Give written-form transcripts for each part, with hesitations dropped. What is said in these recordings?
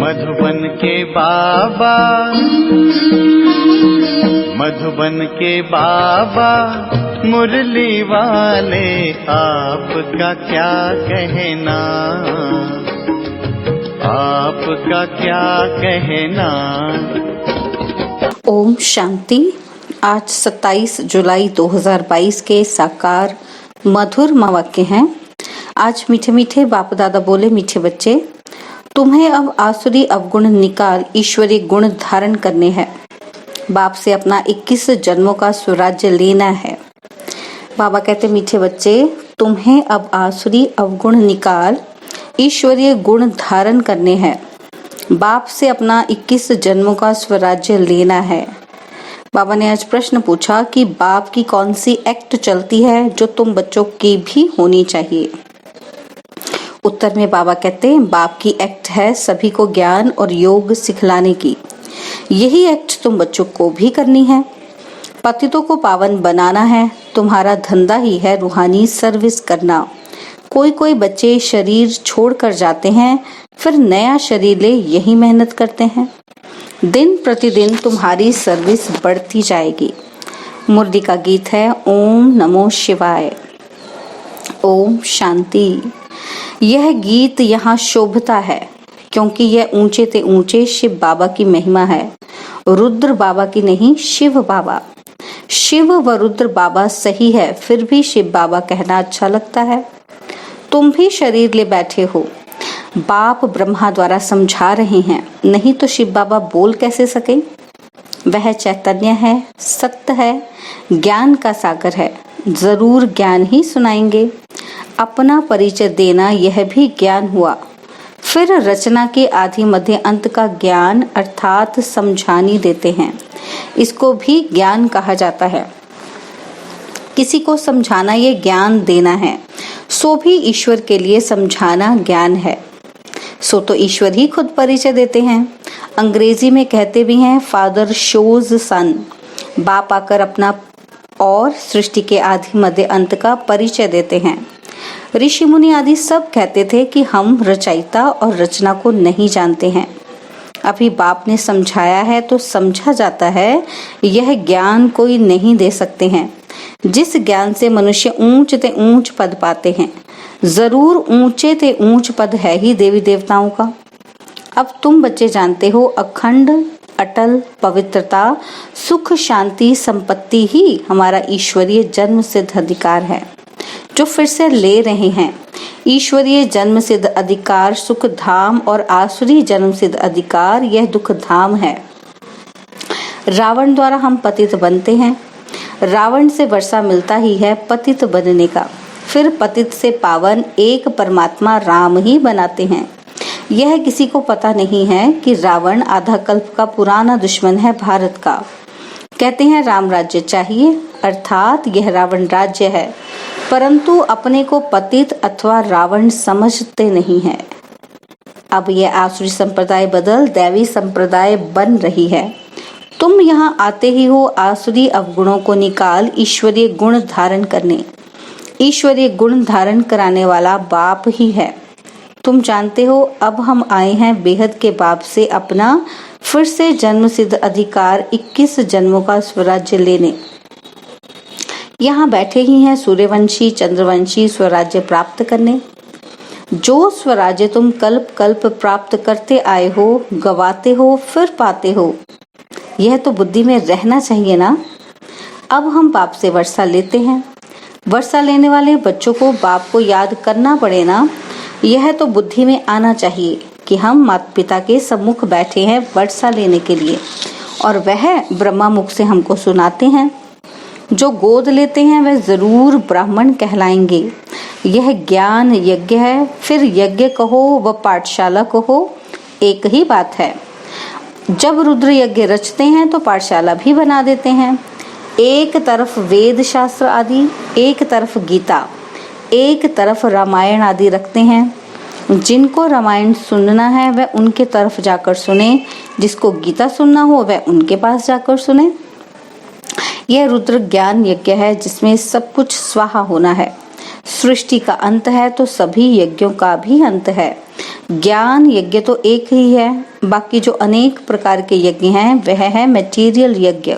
मधुबन के बाबा, मधुबन के बाबा मुरली वाले, आपका क्या कहना, आपका क्या कहना। ओम शांति। आज 27 जुलाई 2022 के साकार मधुर वाक्य हैं। आज मीठे मीठे बाप दादा बोले, मीठे बच्चे, तुम्हें अब आसुरी अवगुण निकाल ईश्वरीय गुण धारण करने हैं। बाप से अपना 21 जन्मों का स्वराज्य लेना है। बाबा कहते, मीठे बच्चे, तुम्हें अब आसुरी अवगुण निकाल ईश्वरीय गुण धारण करने हैं। बाप से अपना 21 जन्मों का स्वराज्य लेना है। बाबा ने आज प्रश्न पूछा कि बाप की कौन सी एक्ट चलती है जो तुम बच्चों की भी होनी चाहिए। उत्तर में बाबा कहते हैं, बाप की एक्ट है सभी को ज्ञान और योग सिखलाने की। यही एक्ट तुम बच्चों को भी करनी है। पतितों को पावन बनाना है। तुम्हारा धंधा ही है रूहानी सर्विस करना। कोई कोई बच्चे शरीर छोड़कर जाते हैं, फिर नया शरीर ले यही मेहनत करते हैं। दिन प्रतिदिन तुम्हारी सर्विस बढ़ती जाएगी। मुरली का गीत है ओम नमो शिवाय। ओम शांति। यह गीत यहाँ शोभता है क्योंकि यह ऊंचे ते ऊंचे शिव बाबा की महिमा है। रुद्र बाबा की नहीं, शिव बाबा। शिव व रुद्र बाबा सही है, फिर भी शिव बाबा कहना अच्छा लगता है। तुम भी शरीर ले बैठे हो। बाप ब्रह्मा द्वारा समझा रहे हैं, नहीं तो शिव बाबा बोल कैसे सके। वह चैतन्य है, सत्य है, ज्ञान का सागर है। जरूर ज्ञान ही सुनाएंगे। अपना परिचय देना यह भी ज्ञान हुआ। फिर रचना के आदि मध्य अंत का ज्ञान अर्थात समझानी देते हैं। इसको भी ज्ञान कहा जाता है। किसी को समझाना ये ज्ञान देना है, सो भी ईश्वर के लिए समझाना ज्ञान है। सो तो ईश्वर ही खुद परिचय देते हैं। अंग्रेजी में कहते भी हैं, फादर शोज सन। बाप आकर अपना और सृष्टि के आदि मध्य अंत का परिचय देते हैं। ऋषि मुनि आदि सब कहते थे कि हम रचयिता और रचना को नहीं जानते हैं। अभी बाप ने समझाया है तो समझा जाता है। यह ज्ञान कोई नहीं दे सकते हैं। जिस ज्ञान से मनुष्य ऊंच ते ऊंच पद पाते हैं, जरूर ऊंचे ते ऊंच पद है ही देवी देवताओं का। अब तुम बच्चे जानते हो, अखंड अटल पवित्रता, सुख, शांति, संपत्ति ही हमारा ईश्वरीय जन्म सिद्ध अधिकार है, जो फिर से ले रहे हैं। ईश्वरीय जन्म सिद्ध अधिकार सुख धाम और आसुरी जन्म सिद्ध अधिकार यह दुख धाम है। रावण द्वारा हम पतित बनते हैं। रावण से वर्षा मिलता ही है पतित बनने का। फिर पतित से पावन एक परमात्मा राम ही बनाते हैं। यह किसी को पता नहीं है कि रावण आधा कल्प का पुराना दुश्मन है भारत का। कहते हैं राम राज्य चाहिए, अर्थात यह रावण राज्य है, परंतु अपने को पतित अथवा रावण समझते नहीं है। अब यह आसुरी संप्रदाय बदल दैवी संप्रदाय बन रही है। तुम यहाँ आते ही हो आसुरी अवगुणों को निकाल ईश्वरीय गुण धारण करने। ईश्वरीय गुण धारण कराने वाला बाप ही है। तुम जानते हो, अब हम आए हैं बेहद के बाप से अपना फिर से जन्म सिद्ध अधिकार 21 जन्मों का स्वराज्य लेने। यहाँ बैठे ही हैं सूर्यवंशी चंद्रवंशी स्वराज्य प्राप्त करने। जो स्वराज्य तुम कल्प कल्प प्राप्त करते आए हो, गवाते हो फिर पाते हो, यह तो बुद्धि में रहना चाहिए ना। अब हम बाप से वर्षा लेते हैं। वर्षा लेने वाले बच्चों को बाप को याद करना पड़े ना। यह तो बुद्धि में आना चाहिए कि हम माता पिता के सम्मुख बैठे हैं वर्षा लेने के लिए, और वह ब्रह्मा मुख से हमको सुनाते हैं। जो गोद लेते हैं वह जरूर ब्राह्मण कहलाएंगे। यह ज्ञान यज्ञ है। फिर यज्ञ कहो व पाठशाला कहो, एक ही बात है। जब रुद्र यज्ञ रचते हैं तो पाठशाला भी बना देते हैं। एक तरफ वेद शास्त्र आदि, एक तरफ गीता, एक तरफ रामायण आदि रखते हैं। जिनको रामायण सुनना है वह उनके तरफ जाकर सुने, जिसको गीता सुनना हो वह उनके पास जाकर सुने। यह रुद्र ज्ञान यज्ञ है जिसमें सब कुछ स्वाहा होना है। सृष्टि का अंत है तो सभी यज्ञों का भी अंत है। ज्ञान यज्ञ तो एक ही है, बाकी जो अनेक प्रकार के यज्ञ हैं वह है मटेरियल यज्ञ,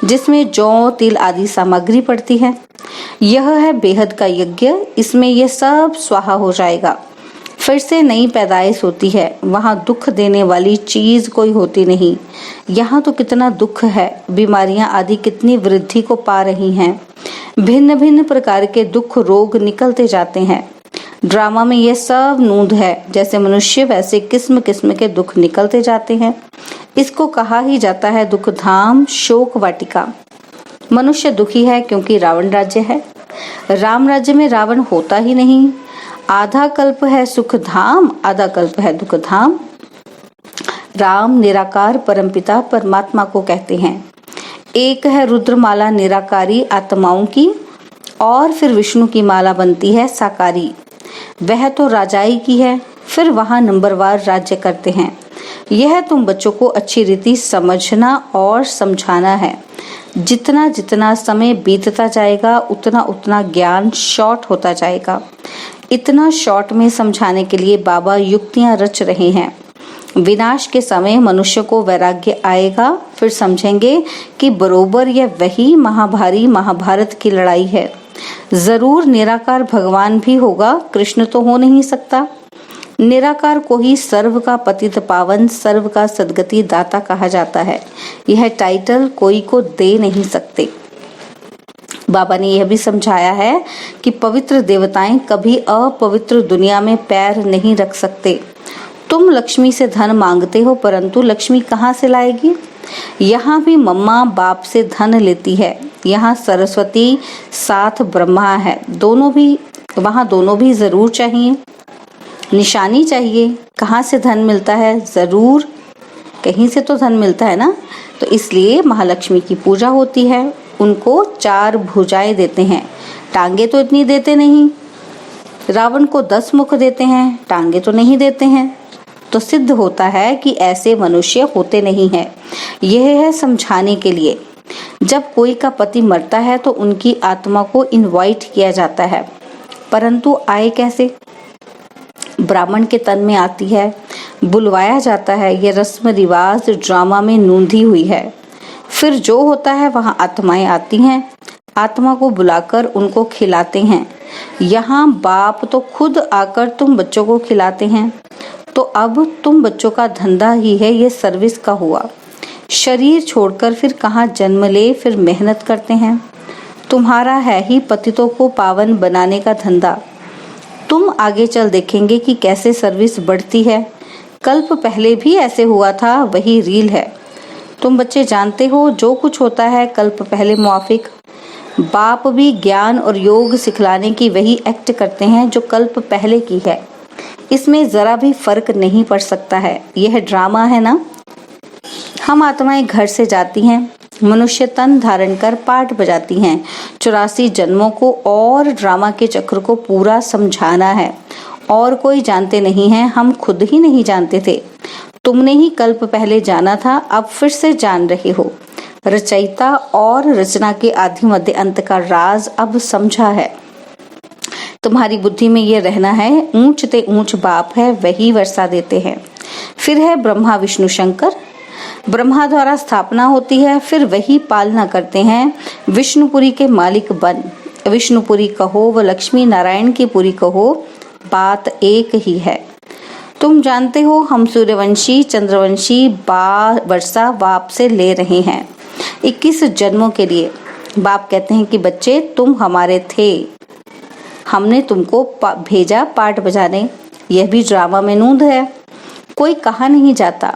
जिसमें जौ तिल आदि सामग्री पड़ती है। यह है बेहद का यज्ञ, इसमें यह सब स्वाहा हो जाएगा, फिर से नई पैदाइश होती है। वहाँ दुख देने वाली चीज कोई होती नहीं। यहाँ तो कितना दुख है, बीमारियां आदि कितनी वृद्धि को पा रही हैं। भिन्न भिन्न प्रकार के दुख रोग निकलते जाते हैं। ड्रामा में यह सब नूंद है, जैसे मनुष्य वैसे किस्म किस्म के दुख निकलते जाते हैं। इसको कहा ही जाता है दुख धाम, शोक वाटिका। मनुष्य दुखी है क्योंकि रावण राज्य है। राम राज्य में रावण होता ही नहीं। आधा कल्प है सुख धाम, आधा कल्प है दुख धाम। राम निराकार परमपिता परमात्मा को कहते हैं। एक है रुद्रमाला निराकारी आत्माओं की, और फिर विष्णु की माला बनती है साकारी। वह तो राजाई की है, फिर वहां नंबरवार राज्य करते हैं। यह तुम बच्चों को अच्छी रीति समझना और समझाना है। जितना जितना समय बीतता जाएगा उतना उतना ज्ञान शॉर्ट होता जाएगा। इतना शॉर्ट में समझाने के लिए बाबा युक्तियां रच रहे हैं। विनाश के समय मनुष्य को वैराग्य आएगा, फिर समझेंगे कि बरोबर यह वही महाभारी महाभारत की लड़ाई है। जरूर निराकार भगवान भी होगा, कृष्ण तो हो नहीं सकता। निराकार को ही सर्व का पतित पावन, सर्व का सद्गति दाता कहा जाता है। यह टाइटल कोई को दे नहीं सकते। बाबा ने यह भी समझाया है कि पवित्र देवताएं कभी अपवित्र दुनिया में पैर नहीं रख सकते। तुम लक्ष्मी से धन मांगते हो, परंतु लक्ष्मी कहाँ से लाएगी? यहाँ भी मम्मा बाप से धन लेती है। यहाँ सरस्वती साथ ब्रह्मा है, वहाँ दोनों भी जरूर चाहिए। निशानी चाहिए, कहाँ से धन मिलता है? जरूर कहीं से तो धन मिलता है ना। तो इसलिए महालक्ष्मी की पूजा होती है। उनको 4 भुजाएं देते हैं, टांगे तो इतनी देते नहीं। रावण को 10 मुख देते हैं, टांगे तो नहीं देते हैं। तो सिद्ध होता है कि ऐसे मनुष्य होते नहीं हैं। यह है समझाने के लिए। जब कोई का पति मरता है तो उनकी आत्मा को इनवाइट किया जाता है, परंतु आए कैसे? ब्राह्मण के तन में आती है, बुलवाया जाता है। यह रस्म रिवाज ड्रामा में नूंधी हुई है। फिर जो होता है वहाँ आत्माएं आती हैं, आत्मा को बुलाकर उनको खिलाते हैं। यहाँ बाप तो खुद आकर तुम बच्चों को खिलाते हैं। तो अब तुम बच्चों का धंधा ही है, ये सर्विस का हुआ। शरीर छोड़कर फिर कहाँ जन्म ले, फिर मेहनत करते हैं। तुम्हारा है ही पतितों को पावन बनाने का धंधा। तुम आगे चल देखेंगे कि कैसे सर्विस बढ़ती है। कल्प पहले भी ऐसे हुआ था, वही रील है। तुम बच्चे जानते हो जो कुछ होता है कल्प पहले मुआफिक। बाप भी ज्ञान और योग सिखलाने की वही एक्ट करते हैं जो कल्प पहले की है। इसमें जरा भी फर्क नहीं पड़ सकता है। यह ड्रामा है ना। हम आत्माएं घर से जाती हैं, मनुष्य तन धारण कर पाठ बजाती हैं। 84 जन्मों को और ड्रामा के चक्र को पूरा समझाना है। और कोई जानते नहीं है, हम खुद ही नहीं जानते थे। तुमने ही कल्प पहले जाना था, अब फिर से जान रहे हो। रचयिता और रचना के आदि मध्य अंत का राज अब समझा है। तुम्हारी बुद्धि में ये रहना है, ऊंच ते ऊंच बाप है, वही वर्षा देते हैं। फिर है ब्रह्मा विष्णु शंकर। ब्रह्मा द्वारा स्थापना होती है, फिर वही पालना करते हैं। विष्णुपुरी के मालिक बन, विष्णुपुरी कहो व लक्ष्मी नारायण की पुरी कहो, बात एक ही है। तुम जानते हो हम सूर्यवंशी चंद्रवंशी वर्षा बाप से ले रहे हैं 21 जन्मों के लिए। बाप कहते हैं कि बच्चे तुम हमारे थे, हमने तुमको भेजा पाठ बजाने। यह भी ड्रामा में नूंद है, कोई कहा नहीं जाता।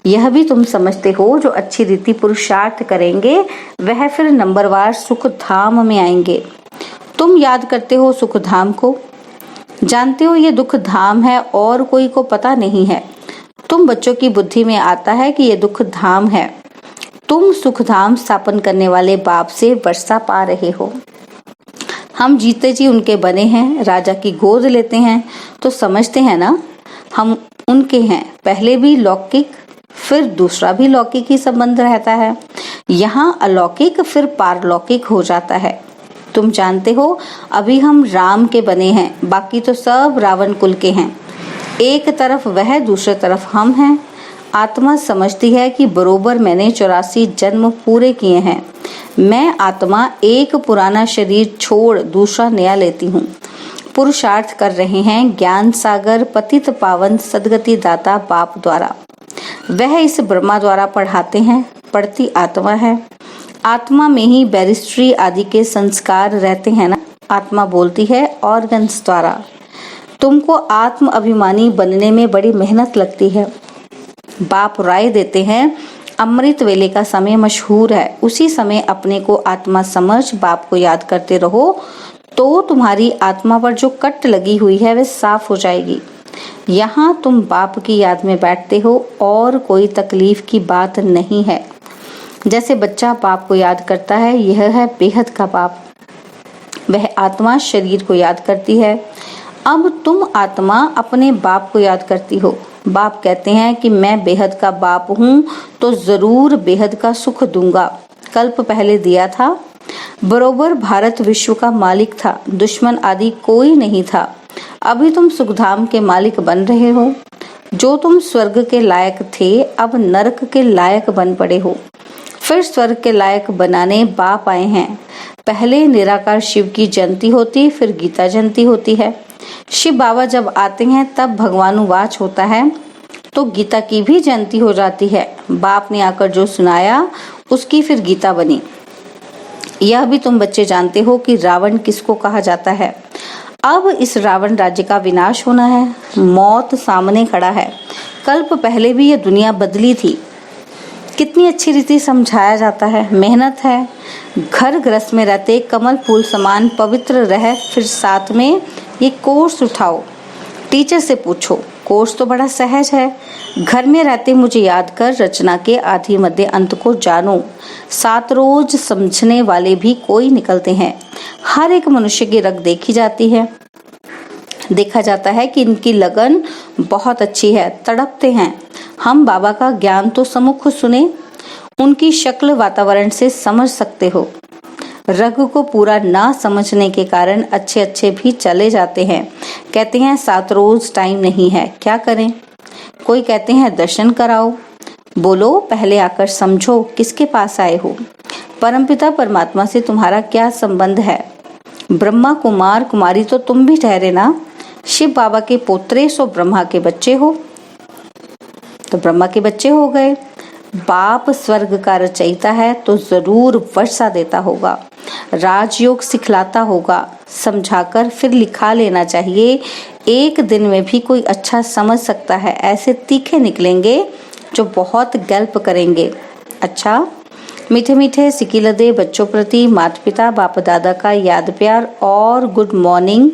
यह भी तुम समझते हो, जो अच्छी रीति पुरुषार्थ करेंगे वह फिर नंबरवार सुख धाम में आएंगे। तुम याद करते हो सुख धाम को, जानते हो ये दुख धाम है और कोई को पता नहीं है। तुम बच्चों की बुद्धि में आता है कि ये दुख धाम है। तुम सुख धाम स्थापन करने वाले बाप से वर्षा पा रहे हो। हम जीते जी उनके बने हैं, राजा की गोद लेते हैं तो समझते हैं ना हम उनके हैं। पहले भी लौकिक फिर दूसरा भी लौकिक ही संबंध रहता है। यहाँ अलौकिक फिर पारलौकिक हो जाता है। तुम जानते हो अभी हम राम के बने हैं, बाकी तो सब रावण कुल के हैं। एक तरफ वह, दूसरे तरफ हम हैं। आत्मा समझती है कि बरोबर मैंने 84 जन्म पूरे किए हैं। मैं आत्मा एक पुराना शरीर छोड़ दूसरा नया लेती हूँ। पुरुषार्थ कर रहे हैं ज्ञान सागर पतित पावन सदगति दाता बाप द्वारा। वह इस ब्रह्मा द्वारा पढ़ाते हैं। पढ़ती आत्मा है। आत्मा में ही बैरिस्ट्री आदि के संस्कार रहते हैं ना। आत्मा बोलती है ऑर्गन्स द्वारा। तुमको आत्म अभिमानी बनने में बड़ी मेहनत लगती है। बाप राय देते हैं अमृत वेले का समय मशहूर है। उसी समय अपने को आत्मा समझ बाप को याद करते रहो तो तुम्हारी आत्मा पर जो कट लगी हुई है वह साफ हो जाएगी। यहाँ तुम बाप की याद में बैठते हो और कोई तकलीफ की बात नहीं है। जैसे बच्चा बाप को याद करता है, यह है बेहद का बाप। वह आत्मा शरीर को याद करती है। अब तुम आत्मा अपने बाप को याद करती हो। बाप कहते हैं कि मैं बेहद का बाप हूँ तो जरूर बेहद का सुख दूंगा। कल्प पहले दिया था। बरोबर भारत विश्व का मालिक था। दुश्मन आदि कोई नहीं था। अभी तुम सुखधाम के मालिक बन रहे हो। जो तुम स्वर्ग के लायक थे अब नरक के लायक बन पड़े हो। फिर स्वर्ग के लायक बनाने बाप आए हैं। पहले निराकार शिव की जयंती होती, फिर गीता जयंती होती है। शिव बाबा जब आते हैं तब भगवानुवाच होता है तो गीता की भी जयंती हो जाती है। बाप ने आकर जो सुनाया उसकी फिर गीता बनी। यह भी तुम बच्चे जानते हो कि रावण किसको कहा जाता है। अब इस रावण राज्य का विनाश होना है। मौत सामने खड़ा है। कल्प पहले भी यह दुनिया बदली थी। कितनी अच्छी रीति समझाया जाता है। मेहनत है। घर गृहस्थ में रहते कमल फूल समान पवित्र रह, फिर साथ में ये कोर्स उठाओ। टीचर से पूछो। कोर्स तो बड़ा सहज है। घर में रहते मुझे याद कर रचना के आदि मध्य अंत को जानो। 7 रोज समझने वाले भी कोई निकलते हैं। हर एक मनुष्य की रग देखी जाती है। देखा जाता है कि इनकी लगन बहुत अच्छी है। तड़पते हैं। हम बाबा का ज्ञान तो सम्मुख सुने। उनकी शक्ल वातावरण से समझ सकते हो। रग को पूरा ना समझने के कारण अच्छे अच्छे भी चले जाते हैं। कहते हैं 7 रोज टाइम नहीं है, क्या करें। कोई कहते हैं दर्शन कराओ। बोलो पहले आकर समझो किसके पास आए हो। परमपिता परमात्मा से तुम्हारा क्या संबंध है। ब्रह्मा कुमार कुमारी तो तुम भी ठहरे ना। शिव बाबा के पोत्रे सो ब्रह्मा के बच्चे हो। तो ब्रह्मा के बच्चे हो गए। बाप स्वर्ग का रचयिता है तो जरूर वर्षा देता होगा। राजयोग सिखलाता होगा। समझाकर फिर लिखा लेना चाहिए। एक दिन में भी कोई अच्छा समझ सकता है। ऐसे तीखे निकलेंगे जो बहुत गल्प करेंगे। अच्छा, मीठे मीठे सिकिलदे बच्चों प्रति माता पिता बाप दादा का याद प्यार और गुड मॉर्निंग।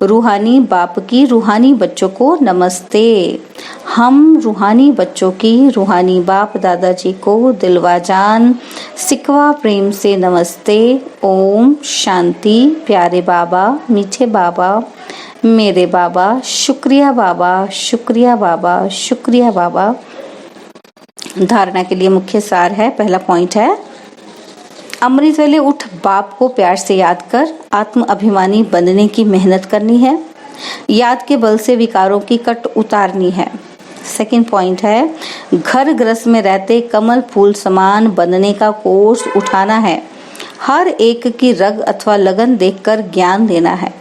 रूहानी बाप की रूहानी बच्चों को नमस्ते। हम रूहानी बच्चों की रूहानी बाप दादाजी को दिलवा जान सिकवा प्रेम से नमस्ते। ओम शांति। प्यारे बाबा, मीठे बाबा, मेरे बाबा, शुक्रिया बाबा, शुक्रिया बाबा, शुक्रिया बाबा। धारणा के लिए मुख्य सार है। पहला पॉइंट है, अमृत वेले उठ बाप को प्यार से याद कर आत्म अभिमानी बनने की मेहनत करनी है। याद के बल से विकारों की कट उतारनी है। सेकंड पॉइंट है, घर गृहस्थ में रहते कमल फूल समान बनने का कोर्स उठाना है। हर एक की रग अथवा लगन देखकर ज्ञान देना है।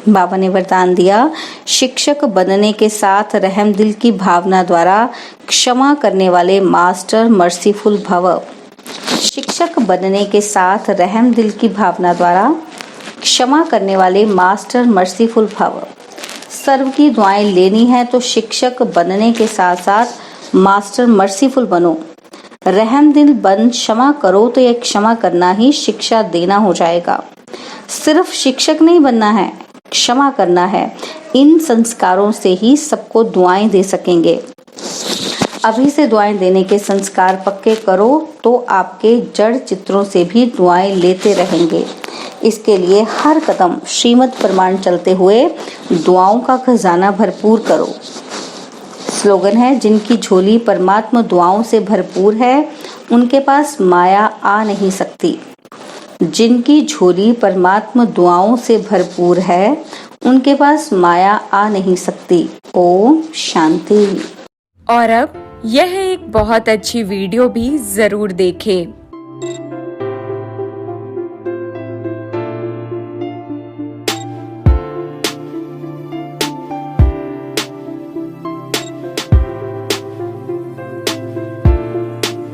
बाबा ने वरदान दिया, शिक्षक बनने के साथ रहम दिल की भावना द्वारा क्षमा करने वाले मास्टर मर्सीफुल भव। शिक्षक बनने के साथ रहम दिल की भावना द्वारा क्षमा करने वाले मास्टर मर्सीफुल भव। सर्व की दुआएं लेनी है तो शिक्षक बनने के साथ साथ मास्टर मर्सीफुल बनो। रहम दिल बन क्षमा करो तो यह क्षमा करना ही शिक्षा देना हो जाएगा। सिर्फ शिक्षक नहीं बनना है, क्षमा करना है। इन संस्कारों से ही सबको दुआएं दे सकेंगे। अभी से दुआएं देने के संस्कार पक्के करो तो आपके जड़ चित्रों से भी दुआएं लेते रहेंगे। इसके लिए हर कदम श्रीमद् प्रमाण चलते हुए दुआओं का खजाना भरपूर करो। स्लोगन है, जिनकी झोली परमात्मा दुआओं से भरपूर है उनके पास माया आ नहीं सकती। जिनकी झोली परमात्मा दुआओं से भरपूर है उनके पास माया आ नहीं सकती। ओम शांति। और अब यह एक बहुत अच्छी वीडियो भी जरूर देखें।